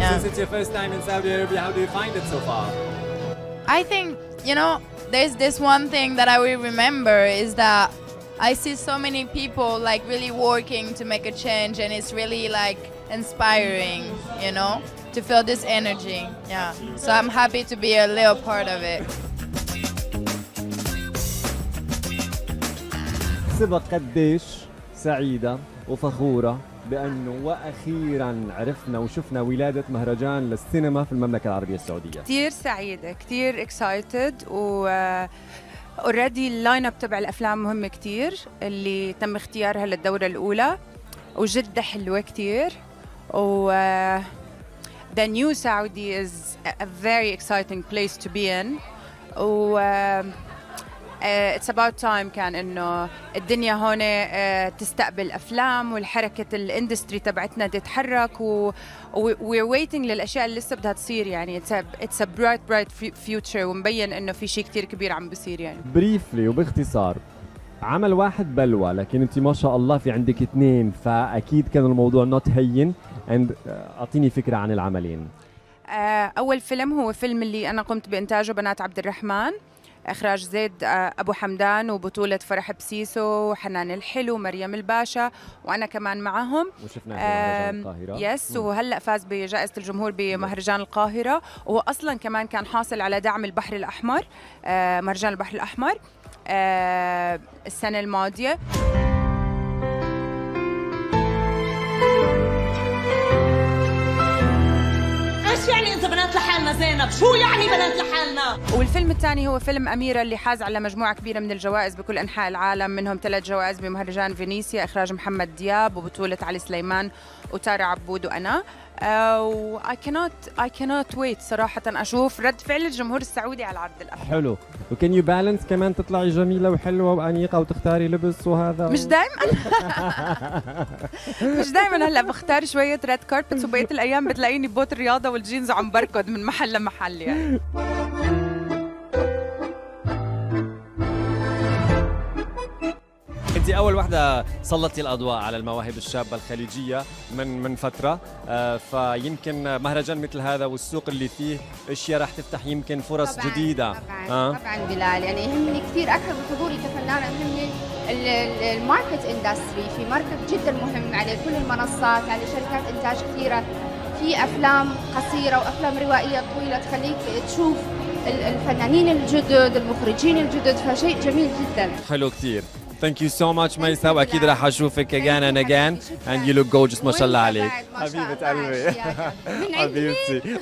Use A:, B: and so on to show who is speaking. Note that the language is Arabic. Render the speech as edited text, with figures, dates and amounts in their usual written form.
A: Yeah.
B: Since it's your first time in Saudi Arabia, how do you find it so far?
A: I think, you know, there's this one thing that I will remember is that I see so many people like really working to make a change, and it's really like inspiring, you know, to feel this energy. Yeah. So I'm happy to be a little part of it.
C: سبق قديش سعيدة وفخورة بأنه وأخيرا عرفنا وشفنا ولادة مهرجان للسينما في المملكة العربية السعودية.
D: كتير سعيدة، كتير اكسايتد، و اوريدي اللاين اب تبع الافلام مهم كتير اللي تم اختيارها للدورة الأولى، وجدة حلوة كتير، و the new Saudi is a very exciting place to be in، و it's about time كان انه الدنيا هون تستقبل افلام والحركه الاندستري تبعتنا تتحرك، و we're waiting للاشياء اللي لسه بدها تصير. يعني it's a bright future، ومبين انه في شيء كتير كبير عم بيصير. يعني
C: بريفلي وباختصار، عمل واحد بلوى، لكن انت ما شاء الله في عندك اثنين، فاكيد كان الموضوع نوت هين. اعطيني فكره عن العملين.
D: اول فيلم هو فيلم اللي انا قمت بانتاجه، بنات عبد الرحمن، إخراج زيد أبو حمدان، وبطولة فرح بسيسو وحنان الحلو ومريم الباشا، وأنا كمان معهم.
C: وشفناه في مهرجان القاهرة.
D: يس، وهلأ فاز بجائزة الجمهور بمهرجان القاهرة، وهو أصلا كمان كان حاصل على دعم البحر الأحمر، مهرجان البحر الأحمر السنة الماضية.
E: يعني إذا بنات لحالنا زينب، شو يعني بنات لحالنا؟
D: والفيلم الثاني هو فيلم أميرة، اللي حاز على مجموعة كبيرة من الجوائز بكل أنحاء العالم، منهم 3 جوائز بمهرجان فينيسيا، إخراج محمد دياب وبطولة علي سليمان وتارا عبود وأنا. و I cannot wait صراحة أشوف رد فعل الجمهور السعودي على عرض الأفلام.
C: حلو. وكان يو بالانس كمان تطلعي جميلة وحلوة وأنيقة وتختاري لبس وهذا
D: مش دائما مش دائما. هلا بختار شوية ريد كاربتس، وبقية الأيام بتلاقيني بوت الرياضة والجينز وعم بركض من محل لمحل. يعني
B: انت اول وحده سلطتي الاضواء على المواهب الشابه الخليجيه من فتره، فيمكن مهرجان مثل هذا والسوق اللي فيه اشياء راح تفتح يمكن فرص
F: طبعاً
B: جديده.
F: طبعا بلال، يعني يهمني كثير اكثر من حضوري كفنانه، يهمني الماركت اندستري، في ماركت جدا مهم على كل المنصات، على شركات انتاج كثيره، في افلام قصيره وافلام روائيه طويله تخليك تشوف الفنانين الجدد، المخرجين الجدد، فشيء جميل جدا.
B: حلو كثير. Thank you so much ميسا، واكيد راح اشوفك again and again and you look gorgeous ما شاء الله عليك.
F: حبيبة قلبي.
B: حبيبتي.